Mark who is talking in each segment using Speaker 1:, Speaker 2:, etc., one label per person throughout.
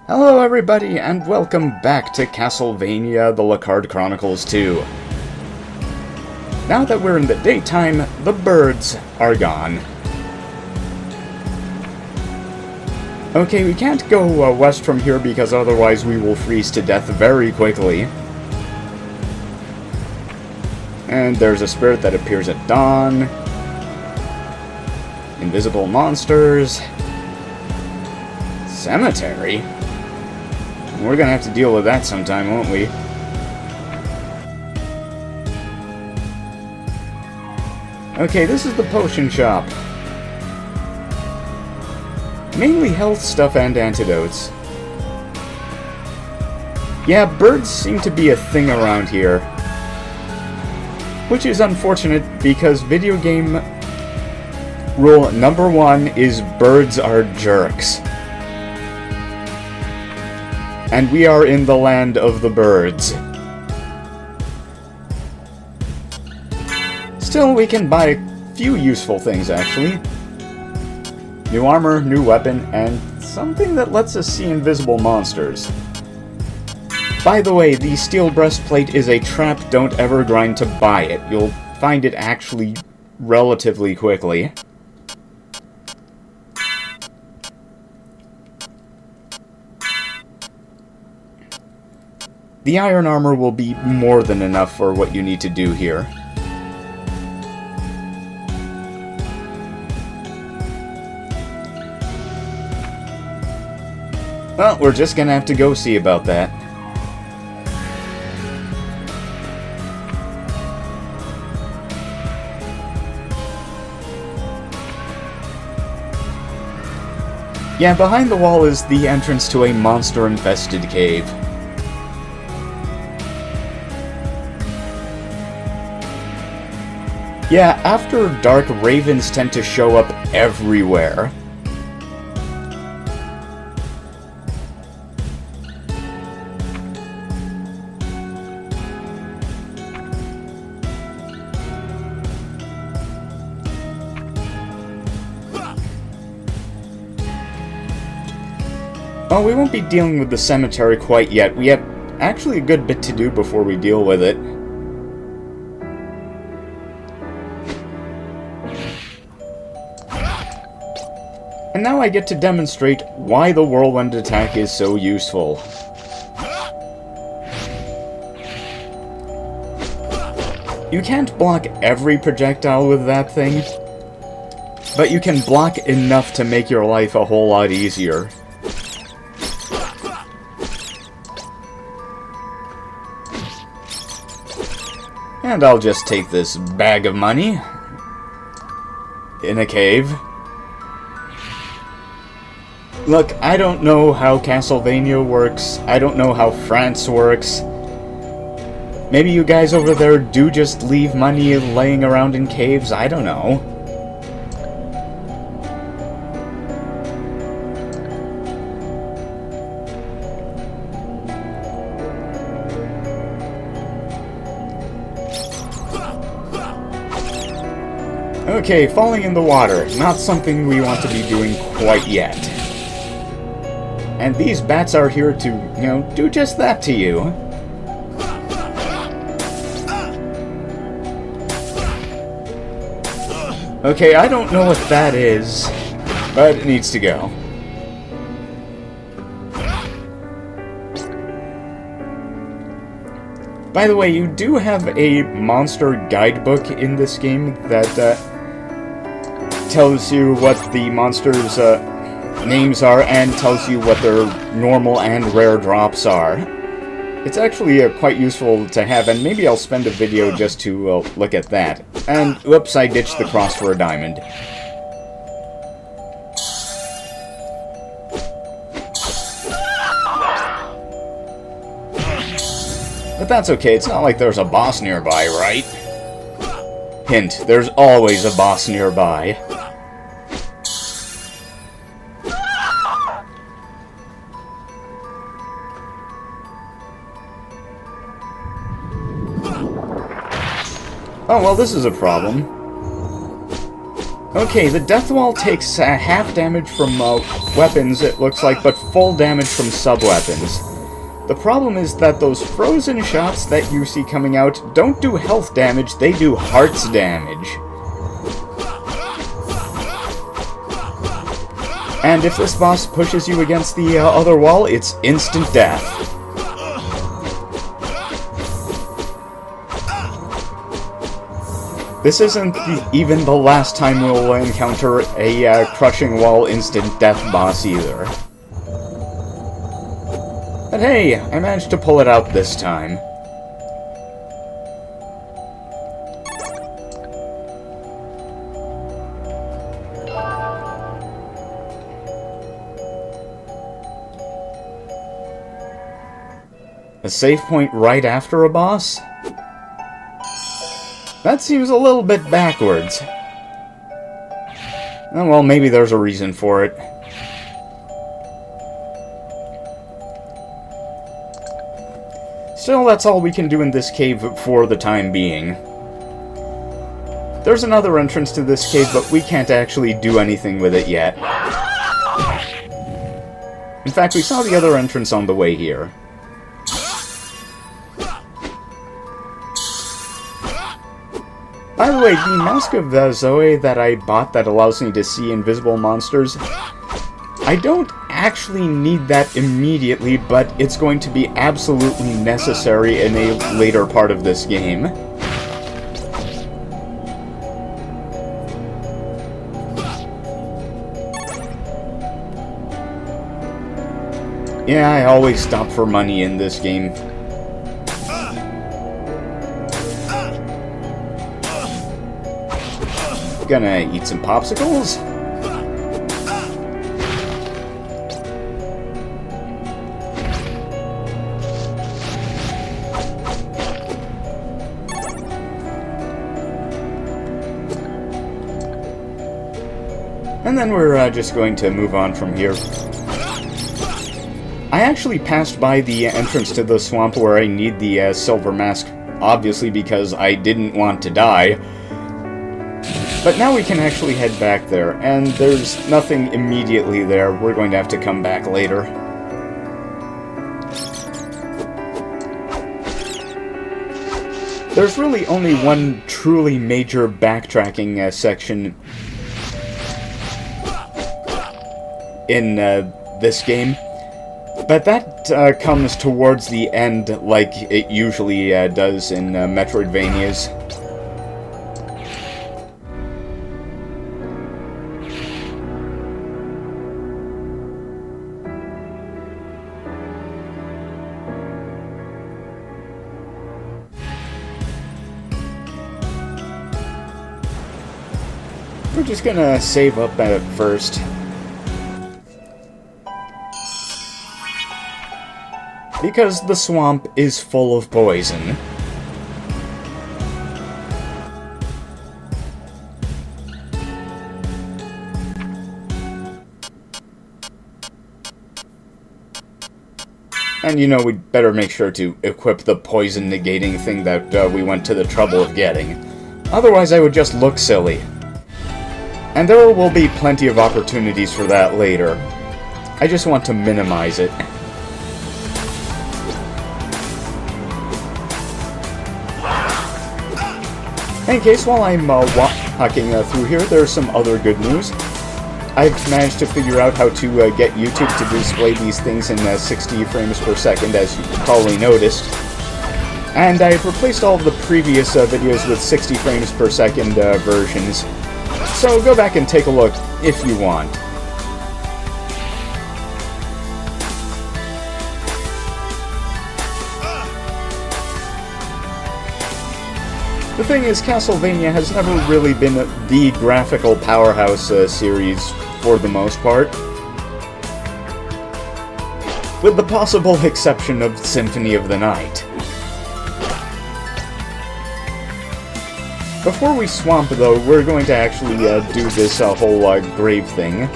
Speaker 1: Hello everybody, and welcome back to Castlevania, the Lecarde Chronicles 2. Now that we're in the daytime, the birds are gone. Okay, we can't go west from here because otherwise we will freeze to death very quickly. And there's a spirit that appears at dawn. Invisible monsters. Cemetery? We're gonna have to deal with that sometime, won't we? Okay, this is the potion shop. Mainly health stuff and antidotes. Yeah, birds seem to be a thing around here. Which is unfortunate because video game rule number 1 is birds are jerks. And we are in the land of the birds. Still, we can buy a few useful things, actually. New armor, new weapon, and something that lets us see invisible monsters. By the way, the steel breastplate is a trap. Don't ever grind to buy it. You'll find it actually relatively quickly. The iron armor will be more than enough for what you need to do here. Well, we're just gonna have to go see about that. Yeah, behind the wall is the entrance to a monster-infested cave. Yeah, after dark, ravens tend to show up everywhere. Oh, we won't be dealing with the cemetery quite yet. We have actually a good bit to do before we deal with it. And now I get to demonstrate why the whirlwind attack is so useful. You can't block every projectile with that thing, but you can block enough to make your life a whole lot easier. And I'll just take this bag of money in a cave. Look, I don't know how Castlevania works. I don't know how France works. Maybe you guys over there do just leave money laying around in caves. I don't know. Okay, falling in the water. Not something we want to be doing quite yet. And these bats are here to, do just that to you. Okay, I don't know what that is, but it needs to go. By the way, you do have a monster guidebook in this game that tells you what the monsters' names are and tells you what their normal and rare drops are. It's actually quite useful to have, and maybe I'll spend a video just to look at that. And, whoops, I ditched the cross for a diamond. But that's okay, it's not like there's a boss nearby, right? Hint, there's always a boss nearby. Oh, well, this is a problem. Okay, the death wall takes half damage from weapons, it looks like, but full damage from sub-weapons. The problem is that those frozen shots that you see coming out don't do health damage, they do hearts damage. And if this boss pushes you against the other wall, it's instant death. This isn't even the last time we'll encounter a crushing wall instant death boss either. But hey, I managed to pull it out this time. A save point right after a boss? That seems a little bit backwards. Oh, well, maybe there's a reason for it. Still, that's all we can do in this cave for the time being. There's another entrance to this cave, but we can't actually do anything with it yet. In fact, we saw the other entrance on the way here. By the way, the Mask of Zoe that I bought that allows me to see invisible monsters, I don't actually need that immediately, but it's going to be absolutely necessary in a later part of this game. Yeah, I always stop for money in this game. Gonna eat some popsicles? And then we're just going to move on from here. I actually passed by the entrance to the swamp where I need the silver mask, obviously because I didn't want to die. But now we can actually head back there, and there's nothing immediately there. We're going to have to come back later. There's really only one truly major backtracking section in this game, but that comes towards the end like it usually does in Metroidvanias. We're just gonna save up at first. Because the swamp is full of poison. And you know, we'd better make sure to equip the poison negating thing that we went to the trouble of getting. Otherwise I would just look silly. And there will be plenty of opportunities for that later. I just want to minimize it. In case, while I'm walking through here, there's some other good news. I've managed to figure out how to get YouTube to display these things in 60 frames per second, as you probably noticed. And I've replaced all of the previous videos with 60 frames per second versions. So go back and take a look if you want. The thing is, Castlevania has never really been the graphical powerhouse series for the most part. With the possible exception of Symphony of the Night. Before we swamp, though, we're going to actually do this whole grave thing.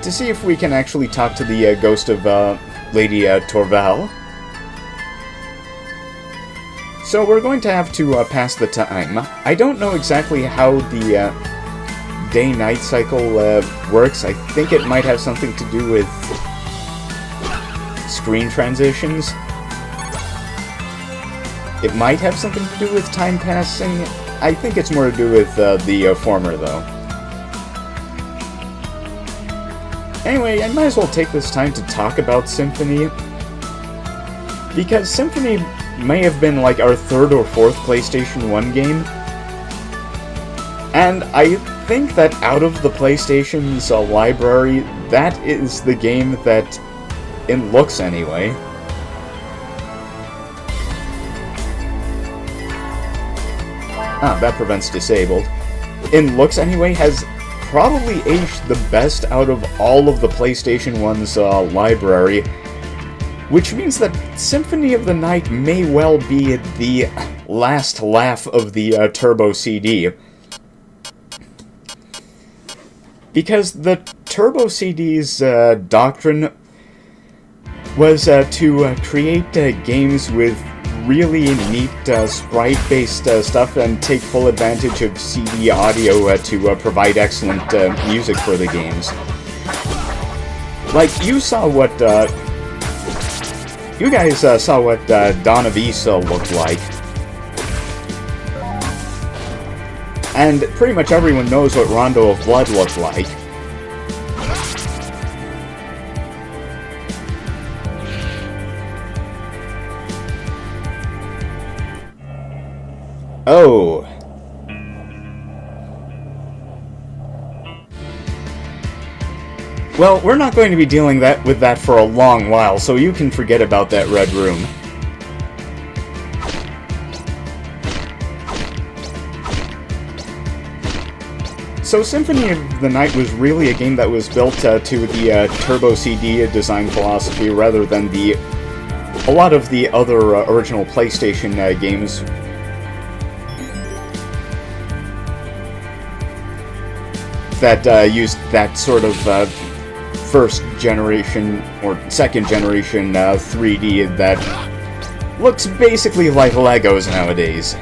Speaker 1: To see if we can actually talk to the ghost of Lady Torval. So we're going to have to pass the time. I don't know exactly how the day-night cycle works. I think it might have something to do with screen transitions. It might have something to do with time passing. I think it's more to do with the former, though. Anyway, I might as well take this time to talk about Symphony, because Symphony may have been like our third or fourth PlayStation 1 game, and I think that out of the PlayStation's library, that is the game that, in looks anyway, that prevents disabled, in looks anyway, has probably aged the best out of all of the PlayStation 1's library, which means that Symphony of the Night may well be the last laugh of the Turbo CD. Because the Turbo CD's doctrine was to create games with really neat sprite-based stuff and take full advantage of CD audio to provide excellent music for the games. Like, you saw what, you guys saw what Dawn of Issa looked like. And pretty much everyone knows what Rondo of Blood looked like. Oh. Well, we're not going to be dealing with that for a long while, so you can forget about that red room. So Symphony of the Night was really a game that was built to the Turbo CD design philosophy rather than a lot of the other original PlayStation games. That used that sort of first generation or second generation 3D that looks basically like Legos nowadays.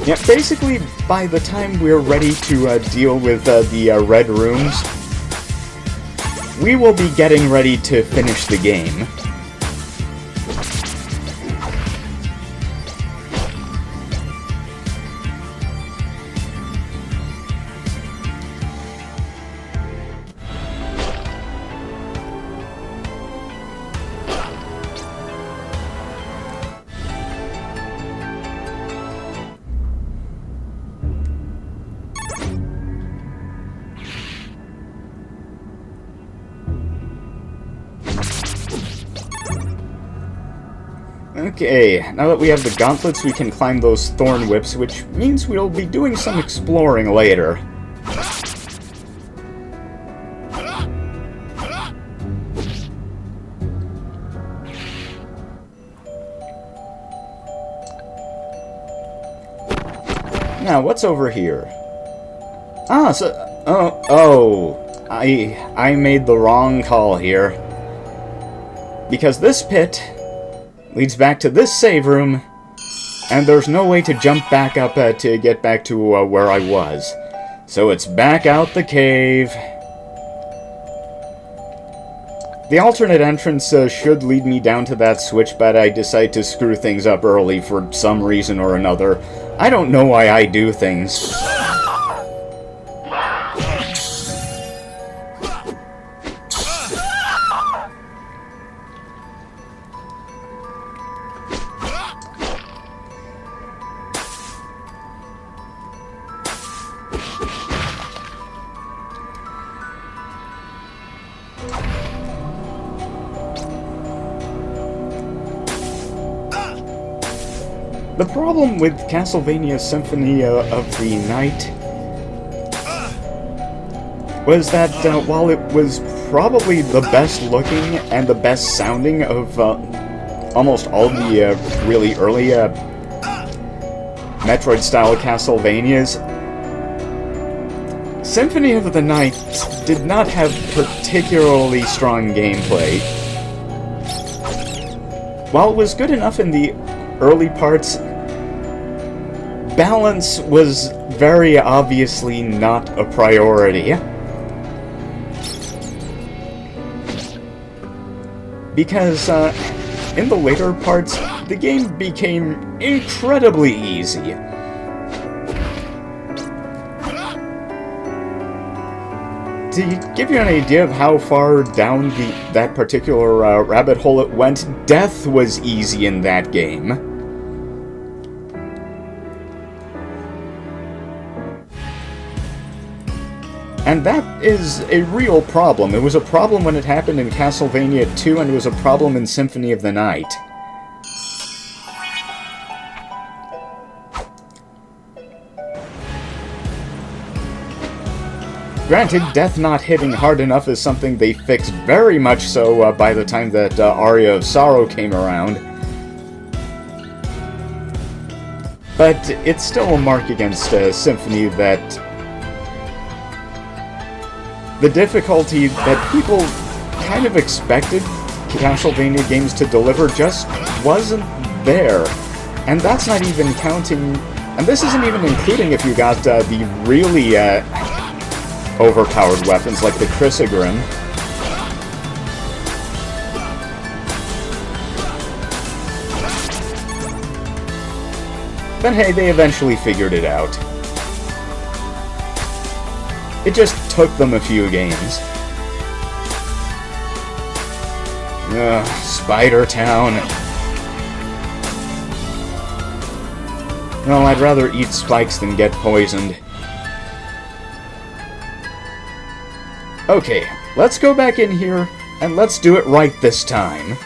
Speaker 1: Yeah, basically, by the time we're ready to deal with the red rooms, we will be getting ready to finish the game. Okay, now that we have the gauntlets, we can climb those Thorn Whips, which means we'll be doing some exploring later. Now, what's over here? Ah, so... I made the wrong call here. Because this pit leads back to this save room, and there's no way to jump back up to get back to where I was. So it's back out the cave. The alternate entrance should lead me down to that switch, but I decide to screw things up early for some reason or another. I don't know why I do things. The problem with Castlevania Symphony of the Night was that while it was probably the best looking and the best sounding of almost all the really early Metroid-style Castlevanias, Symphony of the Night did not have particularly strong gameplay. While it was good enough in the early parts, balance was very obviously not a priority. Because, in the later parts, the game became incredibly easy. To give you an idea of how far down that particular rabbit hole it went, death was easy in that game. And that is a real problem. It was a problem when it happened in Castlevania 2, and it was a problem in Symphony of the Night. Granted, death not hitting hard enough is something they fixed very much so by the time that Aria of Sorrow came around. But it's still a mark against Symphony that the difficulty that people kind of expected Castlevania games to deliver just wasn't there. And that's not even counting... And this isn't even including if you got the really overpowered weapons like the Chrysogrim. But hey, they eventually figured it out. It just took them a few games. Ugh, Spyder Town. Well, I'd rather eat spikes than get poisoned. Okay, let's go back in here, and let's do it right this time.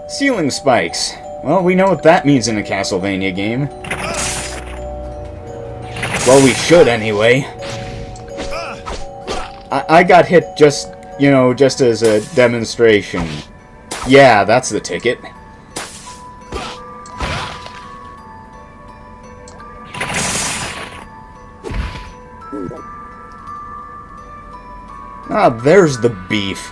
Speaker 1: Ceiling spikes. Well, we know what that means in a Castlevania game. Well, we should anyway. I got hit just, you know, just as a demonstration. Yeah, that's the ticket. Ah, there's the beef.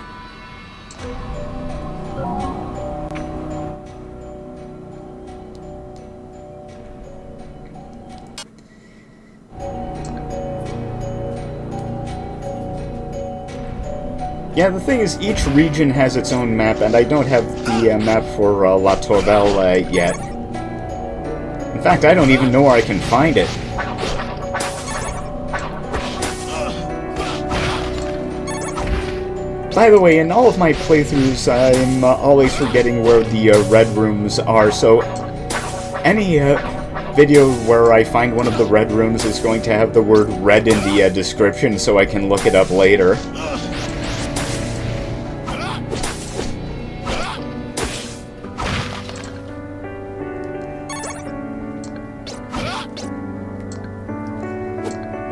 Speaker 1: Yeah, the thing is, each region has its own map, and I don't have the map for La Tourelle yet. In fact, I don't even know where I can find it. By the way, in all of my playthroughs, I'm always forgetting where the red rooms are, so any video where I find one of the red rooms is going to have the word red in the description so I can look it up later.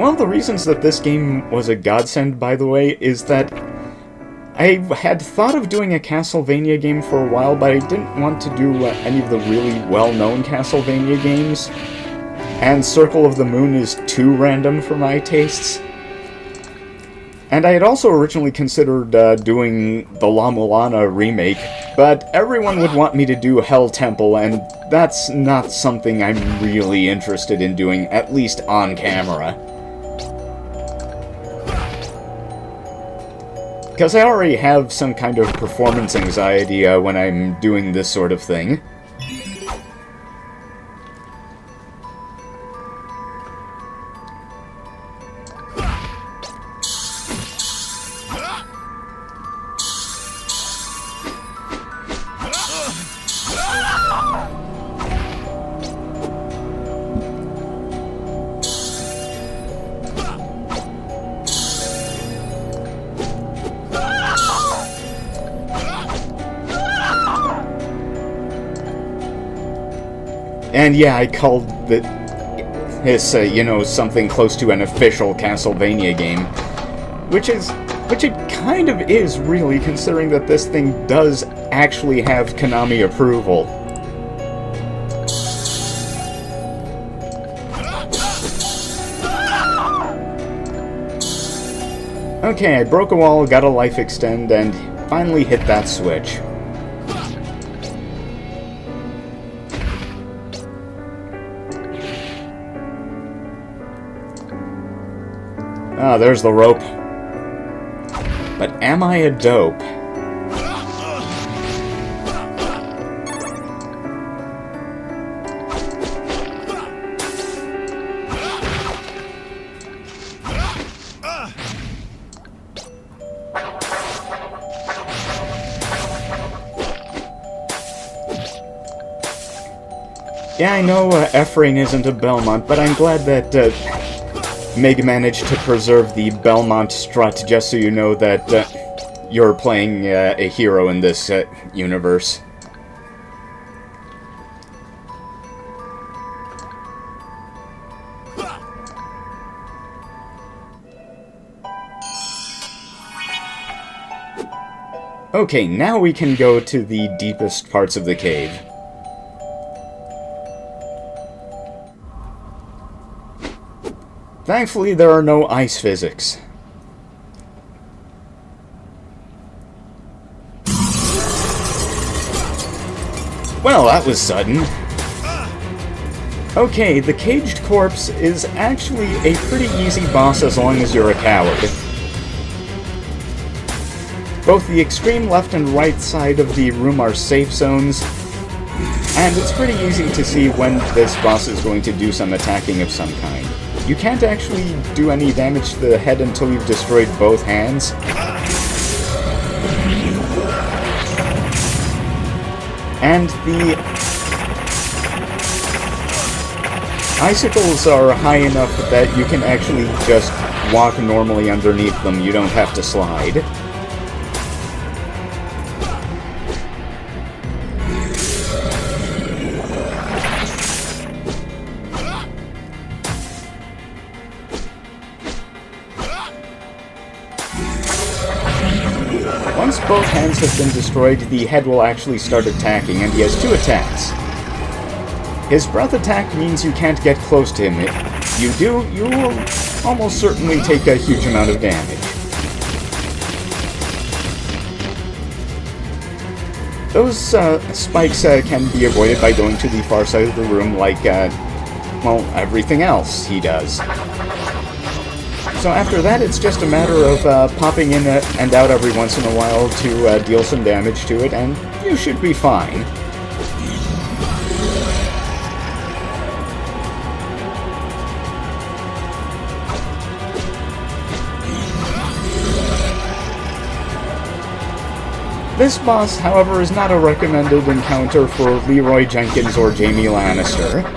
Speaker 1: One of the reasons that this game was a godsend, by the way, is that I had thought of doing a Castlevania game for a while, but I didn't want to do any of the really well-known Castlevania games, and Circle of the Moon is too random for my tastes. And I had also originally considered doing the La Mulana remake, but everyone would want me to do Hell Temple, and that's not something I'm really interested in doing, at least on camera. Because I already have some kind of performance anxiety when I'm doing this sort of thing. And yeah, I called this, you know, something close to an official Castlevania game. Which it kind of is, really, considering that this thing does actually have Konami approval. Okay, I broke a wall, got a life extend, and finally hit that switch. Ah, there's the rope. But am I a dope? Yeah, I know Ephraim isn't a Belmont, but I'm glad that Meg managed to preserve the Belmont strut, just so you know that you're playing a hero in this universe. Okay, now we can go to the deepest parts of the cave. Thankfully, there are no ice physics. Well, that was sudden. Okay, the caged corpse is actually a pretty easy boss as long as you're a coward. Both the extreme left and right side of the room are safe zones, and it's pretty easy to see when this boss is going to do some attacking of some kind. You can't actually do any damage to the head until you've destroyed both hands. And the icicles are high enough that you can actually just walk normally underneath them. You don't have to slide. Once both hands have been destroyed, the head will actually start attacking, and he has 2 attacks. His breath attack means you can't get close to him. If you do, you will almost certainly take a huge amount of damage. Those spikes can be avoided by going to the far side of the room like, well, everything else he does. So after that, it's just a matter of popping in and out every once in a while to deal some damage to it, and you should be fine. This boss, however, is not a recommended encounter for Leroy Jenkins or Jaime Lannister.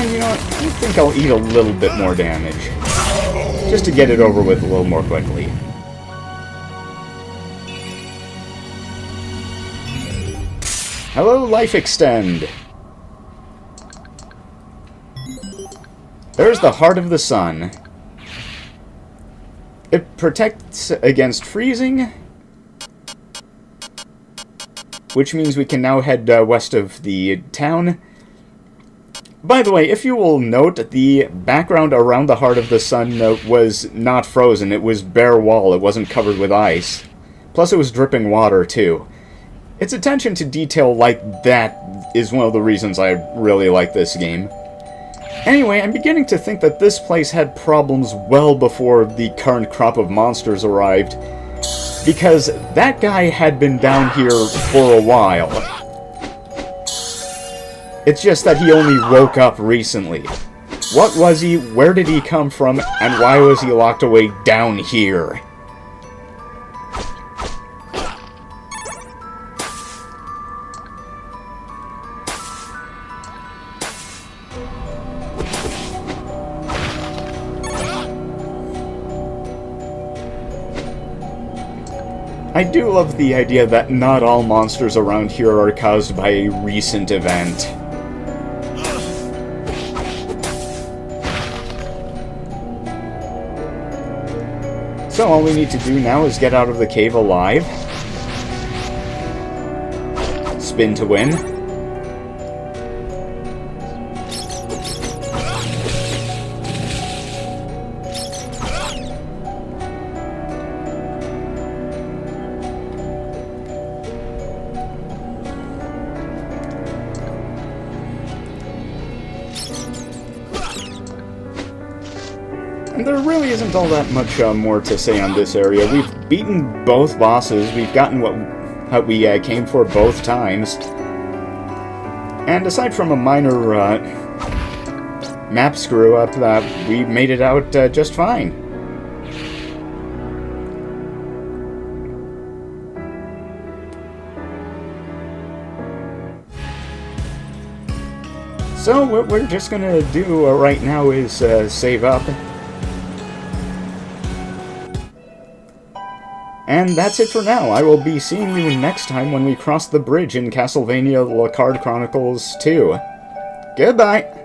Speaker 1: You know what, I think I'll eat a little bit more damage, just to get it over with a little more quickly. Hello, Life Extend! There's the Heart of the Sun. It protects against freezing, which means we can now head west of the town. By the way, if you will note, the background around the Heart of the Sun was not frozen. It was bare wall. It wasn't covered with ice. Plus, it was dripping water, too. Its attention to detail like that is one of the reasons I really like this game. Anyway, I'm beginning to think that this place had problems well before the current crop of monsters arrived, because that guy had been down here for a while. It's just that he only woke up recently. What was he, where did he come from, and why was he locked away down here? I do love the idea that not all monsters around here are caused by a recent event. So all we need to do now is get out of the cave alive. Spin to win. And there really isn't all that much more to say on this area. We've beaten both bosses, we've gotten what we came for both times. And aside from a minor map screw-up, we made it out just fine. So what we're just gonna do right now is save up. And that's it for now. I will be seeing you next time when we cross the bridge in Castlevania Lecarde Chronicles 2. Goodbye!